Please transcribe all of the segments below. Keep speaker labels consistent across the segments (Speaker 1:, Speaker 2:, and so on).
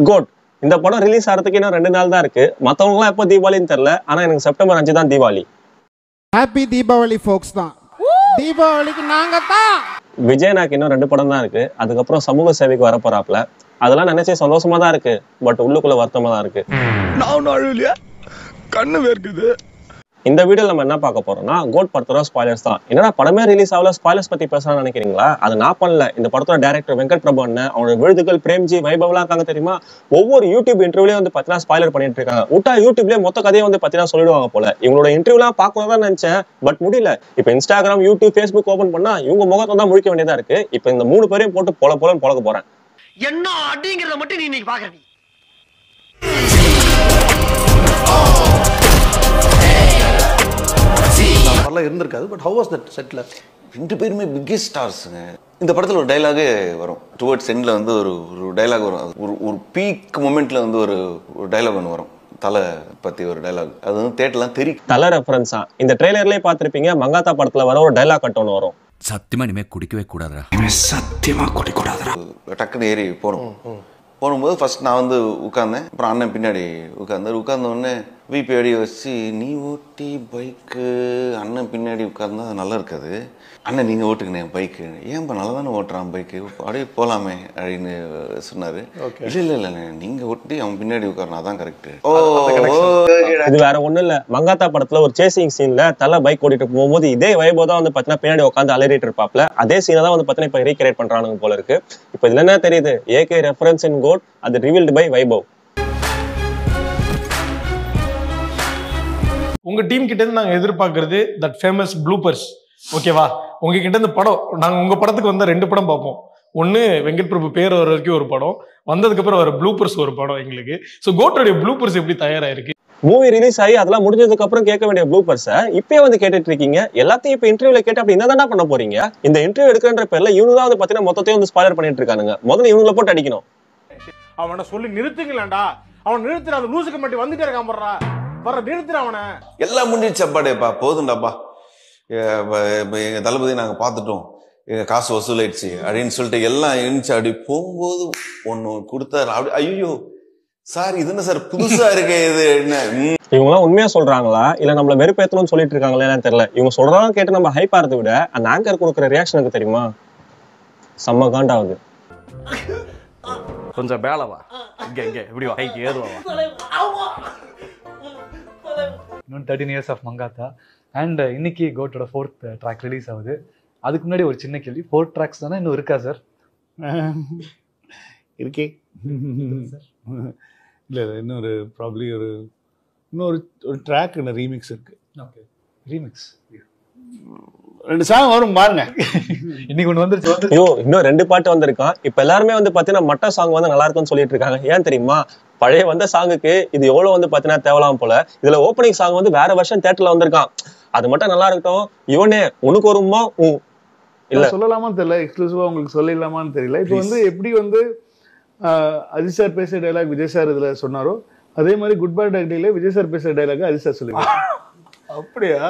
Speaker 1: Code இந்த படம் release ஆகிறதுக்கு இன்னும் 2 நாள் தான் இருக்கு. மற்றவங்களாம் எப்போ தீபாவளின்னு தெரியல. ஆனால் எனக்கு செப்டம்பர் 5 தான் தீபாவளி.
Speaker 2: ஹாப்பி தீபாவளி ஃபோக்ஸ் தான். தீபாவளிக்கு நாங்க தான்.
Speaker 1: விஜய் நாக்கு இன்னும் 2 படம் தான் இருக்கு. அதுக்கப்புறம் சமூக சேவைக்கு வர போறாப்ல. அதெல்லாம் நினைச்சே சந்தோஷமா தான் இருக்கு. பட் உள்ளுக்குள்ள வருத்தமா தான் இருக்கு.
Speaker 3: கண்ணு வேர்க்குது.
Speaker 1: இந்த வீடியோல நம்ம என்ன பார்க்க போறோம்னா கோட் படத்தோட ஸ்பாய்லர்ஸ் தான். என்னடா படமே ரிலீஸ் ஆகல ஸ்பாய்லர்ஸ் பத்தி பேசலாம்னு நினைக்கிறீங்களா? அது நான் பண்ணல. இந்த படத்தோட டைரக்டர் வெங்கட் பிரபு அண்ணன், அவனோட விருதுகள் பிரேம்ஜி வைபவ்லாம் இருக்காங்க தெரியுமா? ஒவ்வொரு யூடியூப் இன்டர்வியூலயும் வந்து பார்த்தீங்கன்னா ஸ்பாய்லர் பண்ணிட்டு இருக்காங்க. விட்டா யூடியூப்லயே மொத்த கதையை வந்து பார்த்தீங்கன்னா சொல்லிடுவாங்க போல. இவங்களோட இன்டர்வியூலாம் பார்க்கணும்தான் நினைச்சேன். பட் முடியல. இப்போ இன்ஸ்டாகிராம், யூடியூப், ஃபேஸ்புக் ஓபன் பண்ணா இவங்க முகத்தை தான் முழிக்க வேண்டியதா இருக்கு. இப்போ இந்த 3 பேரையும் போட்டு போலன்னு பொழக்க போறேன்.
Speaker 4: என்ன அப்படிங்கறத மட்டும் நீ இன்னைக்கு பாக்குற.
Speaker 5: இருந்திருக்காது. பட் ஹவ் வாஸ் தட் செட்ல? 2 பேருமே பிக்கெஸ்ட் ஸ்டார்ஸுங்க. இந்த படத்தில் ஒரு டைலாகே வரும். டுவர்ட்ஸ் எண்டில் வந்து ஒரு டைலாக் வரும். ஒரு பீக் மொமெண்ட்ல வந்து ஒரு டைலாக் ஒன்று வரும். தலை பத்தி ஒரு டைலாக். அது வந்து தேட்டர்லாம் தெரியும்.
Speaker 1: தலை ரெஃபரன்ஸா இந்த ட்ரெய்லர்லயே பார்த்திருப்பீங்க. மங்காத்தா படத்துல வர ஒரு டைலாக் கட் ஒன்று வரும்.
Speaker 6: சத்தியமா இனிமே குடிக்கவே கூடாதுடா.
Speaker 3: சத்தியமா குடிக்கூடாதுடா.
Speaker 5: டக்குன்னு ஏறி போகும்போது ஃபர்ஸ்ட் நான் வந்து உட்கார்ந்தேன். அப்புறம் அண்ணன் பின்னாடி உட்கார்ந்த உடனே விபி அடி வச்சு நீ ஓட்டி பைக்கு அண்ணன் பின்னாடி உட்கார்ந்தா அது நல்லா இருக்காது. அண்ணன் நீங்கள் ஓட்டுக்கணே பைக்கு. ஏன்பா நல்லா தானே ஓட்டுறான் பைக்கு, அப்படியே போகலாமே அப்படின்னு சொன்னார். இல்லை நீங்கள் ஓட்டி அவன் பின்னாடி உட்காரணும், அதான் கரெக்டு.
Speaker 1: இது வேற ஒன்றும் இல்லை. மங்காத்தா படத்தில் ஒரு சேசிங் சீனில் தலை பைக் ஓட்டிட்டு போகும்போது இதே வைபோ தான் வந்து பார்த்தீங்கன்னா பின்னாடி உட்காந்து அலறிட்டு இருப்பாப்ல. அதே சீனை தான் வந்து பார்த்தீங்கன்னா இப்போ ரீக்ரியேட் பண்ணுறானுங்க போல இருக்கு. இப்போ இதுல என்ன தெரியுது? ஏகே ரெஃபரன்ஸ் இன் கோட், அது ரிவீல்டு பை வைபவ்.
Speaker 7: உங்க டீம் கிட்ட இருந்து நாங்க எதிர்பார்க்கறது தட் ஃபேமஸ் ப்ளூப்பர்ஸ். ஓகேவா? உங்ககிட்ட இருந்து படம் நாங்க உங்க படத்துக்கு வந்த 2 படம் பார்ப்போம். ஒன்னு வெங்கட் பிரபு பேர் வர வரைக்கும் ஒரு படம், வந்ததுக்கு அப்புறம் வர ப்ளூப்பர்ஸ் ஒரு படம் எங்களுக்கு. ஸோ கோட்டோடைய ப்ளூப்பர்ஸ் எப்படி தயாராயிருக்கு?
Speaker 1: மூவி ரிலீஸ் ஆகி அதெல்லாம் முடிஞ்சதுக்கு அப்புறம் கேட்க வேண்டிய ப்ளூப்பர்ஸை இப்பயே வந்து கேட்டுட்டு இருக்கீங்க. எல்லாத்தையும் இப்போ இன்டர்வியூல கேட்டு அப்படி என்ன பண்ண போறீங்க? இந்த இன்டர்வியூ எடுக்கிறன்ற பேர்ல இவங்க தான் வந்து பார்த்தீங்கன்னா மொத்தத்தையும் வந்து ஸ்பாய்லர் பண்ணிட்டு இருக்கானுங்க. முதல்ல இவங்களை போட்டு அடிக்கணும்.
Speaker 7: அவனை சொல்லி நிறுத்துங்களேன்டா. அவன் நிறுத்துற அந்த லூசுக்கு மட்டும் வந்துட்டே இருக்கான். வர நிறுத்துற அவனை.
Speaker 5: எல்லாம் முடிஞ்சிச்சு அப்பாடேப்பா, போதுண்டாப்பா, எங்க தளபதி நாங்க பார்த்துட்டோம், எங்க காசு வசூலாயிடுச்சு அப்படின்னு சொல்லிட்டு எல்லாம் இருந்துச்சு. அப்படி போகும்போது ஒன்னு கொடுத்தாரு. அப்படி ஐயோ சார் இது என்ன சார் புதுசா இருக்கு இது என்ன?
Speaker 1: இவங்க எல்லாம் உண்மையா சொல்றாங்களா இல்ல நம்மள வெறுப்பேத்தணும்னு சொல்லிட்டு இருக்காங்களா தெரியல. இவங்க சொல்றதெல்லாம் கேட்டு நம்ம ஹைப் ஆறதை விட அந்த ஆங்கர் கொடுக்குற ரியாக்ஷனுக்கு தெரியுமா செம்ம காண்டாகுது.
Speaker 6: கொஞ்சம் பேலவா இங்க இப்படி வா ஹைக்கு ஏறுவா.
Speaker 8: இன்னும் 13 years ஆஃப் மங்காத்தா அண்ட் இன்னைக்கு கோட்டோட 4th ட்ராக் ரிலீஸ் ஆகுது. அதுக்கு முன்னாடி ஒரு சின்ன கேள்வி, 4 ட்ராக்ஸ் தானே இன்னும் இருக்கா சார்?
Speaker 9: இருக்கே இல்லை இன்னொரு ப்ராப்ளி இன்னொரு ட்ராக் ரீமிக்ஸ் இருக்கு.
Speaker 8: ஓகே, ரீமிக்ஸ்
Speaker 9: 2 சாங் வரும் பாருங்க.
Speaker 8: இன்னைக்கு ஒன்று வந்துருச்சு.
Speaker 1: ஐயோ இன்னும் 2 பாட்டு வந்திருக்கான். இப்ப எல்லாருமே வந்து பாத்தீங்கன்னா மட்ட சாங் வந்து நல்லா இருக்குன்னு சொல்லிட்டு இருக்காங்க. ஏன் தெரியுமா? பழைய வந்த சாங்குக்கு இது எவ்வளவு வந்து பாத்தீங்கன்னா தேவலாம் போல. இதுல ஓப்பனிங் சாங் வந்து வேற வருஷன் தியேட்டர்ல வந்திருக்கான். அது மட்டும் நல்லா இருக்கட்டும். இவனே உனக்கு வருமா இல்ல
Speaker 9: சொல்லலாமான்னு தெரியல, எக்ஸ்க்ளூசிவா உங்களுக்கு சொல்லிடலாமான்னு தெரியல. இப்போ வந்து எப்படி வந்து அஜித் சார் பேசுற டைலாக் விஜய் சார் இதுல சொன்னாரோ அதே மாதிரி குட் பை டைலாக்ல விஜய் சார் பேசுற டைலாக் அஜித் சார் சொல்லுவாங்க. அப்படியா?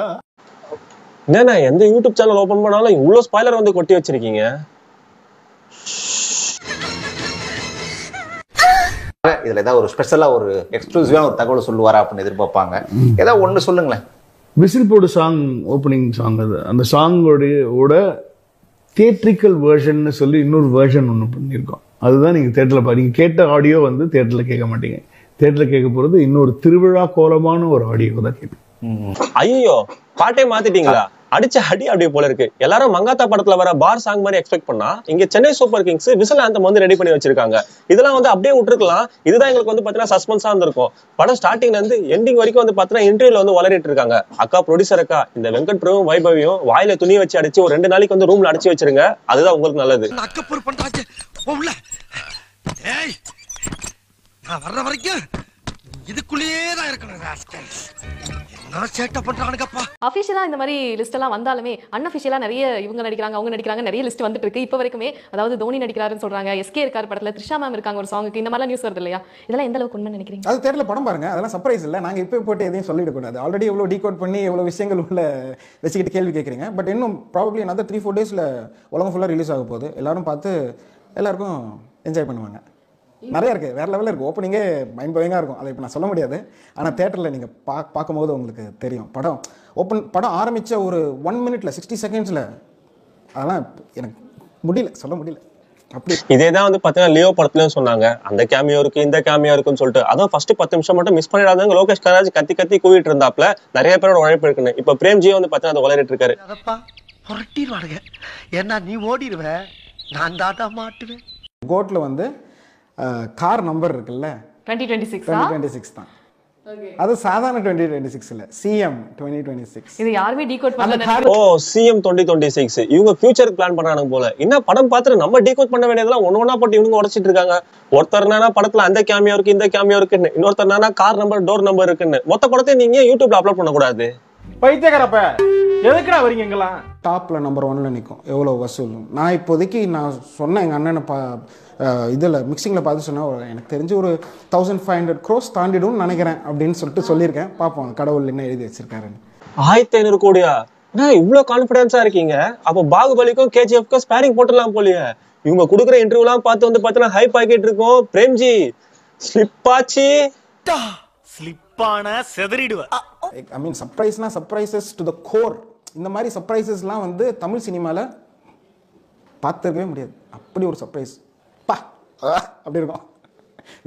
Speaker 1: என்னண்ணா எந்த யூடியூப் சேனல் ஓபன் பண்ணாலும் இவ்வளவு ஸ்பாய்லர் வந்து கொட்டி வச்சிருக்கீங்க.
Speaker 10: இதுல ஏதாவது ஒரு ஸ்பெஷலா ஒரு எக்ஸ்க்ளூசிவா ஒரு தகவல் சொல்லுவாரா அப்படின்னு எதிர்பார்ப்பாங்க. ஏதாவது ஒண்ணு சொல்லுங்களேன்.
Speaker 9: விசில் போடு சாங் ஓப்பனிங் சாங். அது அந்த சாங்கோட தியேட்ரிக்கல் வேர்ஷன் சொல்லி இன்னொரு வேர்ஷன் ஒன்று பண்ணியிருக்கோம். அதுதான் நீங்க தியேட்டர்ல நீங்க கேட்ட ஆடியோ வந்து தியேட்டர்ல கேட்க மாட்டீங்க. தியேட்டர்ல கேட்க போறது இன்னொரு திருவிழா கோலமான ஒரு ஆடியோ தான் கேட்பீங்க.
Speaker 1: ஐயோ பாட்டே மாத்திட்டீங்களா? அடிச்ச அடி அப்படியே போல இருக்கு. எல்லாரும் மங்காத்தா படத்துல வர பார் சாங் மாதிரி எக்ஸ்பெக்ட் பண்ணா இங்க Chennai super Kings whistle anthem வந்து ரெடி பண்ணி வச்சிருக்காங்க. இதெல்லாம் வந்து அப்படியே விட்டுருக்கலாம். இதுதான் எங்களுக்கு வந்து பாத்தீங்கன்னா சஸ்பென்ஸா இருந்திருக்கும். படம் ஸ்டார்டிங்ல இருந்து எண்டிங் வரைக்கும் வந்து பாத்தீங்கன்னா இன்டர்வியூல வந்து வளரிட்டு இருக்காங்க. அக்கா ப்ரொடியூசர் அக்கா இந்த வெங்கட் பிரபு வைபவியும் வாயில துணி வச்சு அடிச்சு ஒரு 2 நாளைக்கு வந்து ரூம்ல அடிச்சு வச்சிருங்க. அதுதான் உங்களுக்கு நல்லது.
Speaker 4: நான் வர்ற வரைக்கும் இதுக்குள்ளேயே தான் இருக்கணும்.
Speaker 11: அஃபிஷியலா இந்த மாதிரி லிஸ்ட் எல்லாம் வந்தாலுமே அன்அஃபிஷியலா நிறைய இவங்க நடிக்கிறாங்க அவங்க நடிக்கிறாங்க நிறைய லிஸ்ட் வந்துட்டு இருக்கு இப்போ வரைக்குமே. அதாவது தோனி நடிக்கிறாருன்னு சொல்றாங்க, எஸ்கே இருக்காரு படத்துல, த்ரிஷா மேம் இருக்காங்க ஒரு சாங்குக்கு. இந்த மாதிரிலாம் நியூஸ் வருது இல்லையா? இதெல்லாம் எந்த அளவுக்கு உண்மை நினைக்கிறீங்க?
Speaker 2: அது தெரியல, படம் பாருங்க. அதெல்லாம் சர்ப்ரைஸ் இல்லை. நாங்கள் இப்போ போட்டு எதையும் சொல்லிடக்கூடாது. ஆல்ரெடி எவ்வளோ டீகோட் பண்ணி எவ்வளோ விஷயங்கள் உள்ள வச்சுக்கிட்டு கேள்வி கேட்குறீங்க. பட் இன்னும் ப்ராபப்ளி another 3-4 days உலகம் ஃபுல்லாக ரிலீஸ் ஆக போகுது. எல்லாரும் பார்த்து எல்லாருக்கும் என்ஜாய் பண்ணுவாங்க. நிறைய இருக்குது, வேறு லெவலில் இருக்குது. ஓப்பனிங்கே மைண்ட் ப்ளோயிங்காக இருக்கும். அதை இப்போ நான் சொல்ல முடியாது. ஆனால் தேட்டரில் நீங்கள் பார்க்கும்போது உங்களுக்கு தெரியும். படம் ஆரம்பித்த ஒரு 1 minute 60 seconds அதெல்லாம் எனக்கு சொல்ல முடியல. அப்படி
Speaker 1: இதேதான் வந்து பாத்தீங்கன்னா லியோ படத்துலயும் சொன்னாங்க, அந்த கேமியோ இருக்கு இந்த கேமியோ இருக்குன்னு சொல்லிட்டு. அதுவும் ஃபர்ஸ்ட் 10 நிமிஷம் மட்டும் மிஸ் பண்ணிடாதாங்க லோகேஷ் கனகராஜ் கத்தி கூவிட்டு இருந்தாப்ல. நிறைய பேரோட உழைப்பு இருக்குன்னு. இப்ப பிரேம்ஜியும் வந்து பாத்தீங்கன்னா அதை உளறிட்டு இருக்காரு.
Speaker 4: புரட்டிடுவானுங்க, ஏன்னா நீ ஓடிடுவ, நான் தாட்டா மாட்டுவேன்.
Speaker 2: கோட்ல வந்து கார் நம்பர் இருக்குல்ல
Speaker 11: 2026
Speaker 2: தான். அது சாதாரண 2026 இல்ல, சிஎம் 2026.
Speaker 11: இது யாருமே டீகோட் பண்ணல.
Speaker 1: ஓ சிஎம் 2026 இவங்க ஃபியூச்சருக்கு பிளான் பண்றாங்க போல. என்ன படம் பார்த்துட்டு நம்ம டீகோட் பண்ண வேண்டியதெல்லாம் ஒண்ணா போட்டு இவங்க உடைச்சிட்டு இருக்காங்க. ஒருத்தர் என்னன்னா படத்துல அந்த கேமியோ இருக்கு இந்த கேமியோ இருக்குன்னு, இன்னொருத்தர் என்னன்னா கார் நம்பர் டோர் நம்பர் இருக்குன்னு. மொத்த படத்தை நீங்க யூடியூப்ல அப்லோட் பண்ண கூடாது.
Speaker 7: பைத்தியக்காரப்ப எதுக்குடா வரீங்க எங்கெல்லாம்?
Speaker 2: டாப்ல நம்பர் 1ல நிற்கும் எவ்வளோ வசூல். நான் இப்போதைக்கு நான் சொன்னேன் எங்கள் அண்ணனை இதில் மிக்சிங்கில் பார்த்து சொன்னால் எனக்கு தெரிஞ்சு ஒரு 1500 crores தாண்டிடும் நினைக்கிறேன் அப்படின்னு சொல்லியிருக்கேன். பார்ப்போம் கடவுள் என்ன எழுதி வச்சிருக்காருன்னு.
Speaker 1: 1500 கோடியா? இவ்வளவு கான்பிடன்ஸா இருக்கீங்க. அப்போ பாகுபலிக்கும் கேஜிஎஃப்க்கும் ஸ்பேரிங் போட்டுலாம் போலியே. இவங்க கொடுக்குற இன்டர்வியூலாம் பார்த்து வந்து பார்த்தீங்கன்னா ஹைப் ஆகிட்டு இருக்கோம். பிரேம்ஜி ஸ்லிப்பாச்சு,
Speaker 4: ஸ்லிப்பான செதறிடுவ.
Speaker 2: ஐ மீன் சர்ப்ரைசஸ் டு த கோர். இந்த மாதிரி சர்ப்ரைசஸ்லாம் வந்து தமிழ் சினிமாவில் பார்த்துருக்கவே முடியாது. அப்படி ஒரு சர்ப்ரைஸ் அப்படி இருக்கும்.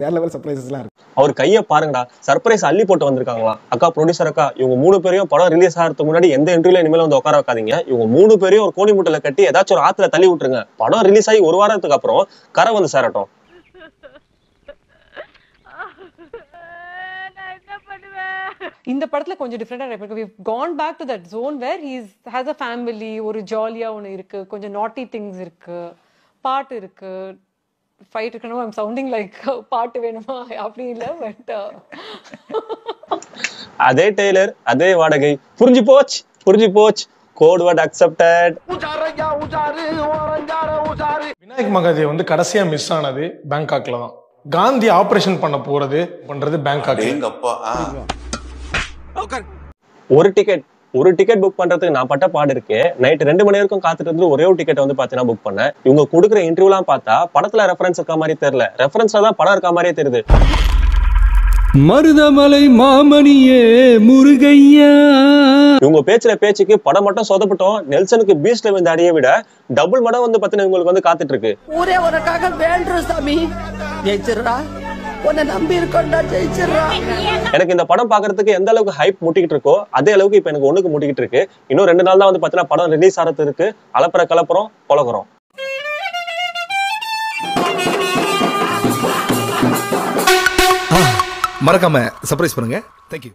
Speaker 2: வேற லெவல் சர்ப்ரைசஸ்லாம் இருக்கு.
Speaker 1: அவர் கையை பாருங்கடா, சர்ப்ரைஸ் அள்ளி போட்டு வந்திருக்காங்களா. அக்கா ப்ரொடியூசர் அக்கா, இவங்க 3 பேரையும் படம் ரிலீஸ் ஆகிறதுக்கு முன்னாடி எந்த இன்டர்வியூல இனிமேல் வந்து உட்கார வைக்காதீங்க. இவங்க 3 பேரையும் ஒரு கோழி முட்டையில கட்டி ஏதாச்சும் ஒரு ஆத்துல தள்ளி விட்டுருங்க. படம் ரிலீஸ் ஆகி 1 வாரத்துக்கு அப்புறம் கரை வந்து சேரட்டும்.
Speaker 12: இந்த படத்துல கொஞ்சம் டிஃபரெண்டா இருக்கு. we've gone back to that zone where he has a family, ஒரு ஜாலியா ஒன்னு இருக்கு, கொஞ்சம் naughty things இருக்கு, பாட்டு இருக்கு, ஃபைட் இருக்கணும். I'm sounding like பாட்டு வேணுமா அப்படி இல்ல, பட்
Speaker 1: அதே டெய்லர் அதே வாடகை. புரிஞ்சு போச்சு. Code word accepted.
Speaker 7: Vinayak Mahadev வந்து கடைசியா மிஸ் ஆனது பேங்காக்ல தான். காந்தி ஆபரேஷன் பண்றது பேங்காக்ல.
Speaker 1: ஒரு டிக்கெட் புக் பண்றதுக்கு நான் பட்ட பாடு இருக்கு. நைட் 2 மணி வரைக்கும் காத்துட்டு இருந்து ஒரே ஒரு டிக்கெட் வந்து பாத்தீங்கன்னா புக் பண்ணேன். இவங்க கொடுக்குற இன்டர்வியூலாம் பார்த்தா படத்துல ரெஃபரன்ஸ் இருக்க மாதிரி தெரியல, ரெஃபரன்ஸ்ல தான் படம் இருக்க மாதிரியே தெரியுது.
Speaker 3: மருதமலை மாமணியே முருகையா.
Speaker 1: இவங்க பேச்சுக்கு படம் மட்டும் சொதப்பட்டோம். நெல்சனுக்கு பீச்ல வந்து அடியை விட டபுள் மடம் வந்து பாத்தீங்கன்னா இவங்களுக்கு வந்து காத்துட்டு இருக்கு.
Speaker 13: ஊரே உனக்காக வேண்டுறோம் சாமி, ஜெயிச்சிரா, உன்னை நம்பி இருக்கோம்டா, ஜெயிச்சிரா.
Speaker 1: எனக்கு இந்த படம் பாக்குறதுக்கு எந்த அளவுக்கு ஹைப் முட்டிக்கிட்டு இருக்கோ அதே அளவுக்கு இப்ப எனக்கு ஒண்ணுக்கு முட்டிக்கிட்டு இருக்கு. இன்னும் 2 நாள் தான் வந்து பாத்தீங்கன்னா படம் ரிலீஸ் ஆகிறது இருக்கு. கலப்புறோம் கொலகுறோம்.
Speaker 3: மறக்காம சர்ப்ரைஸ் பண்ணுங்க. தேங்க்யூ.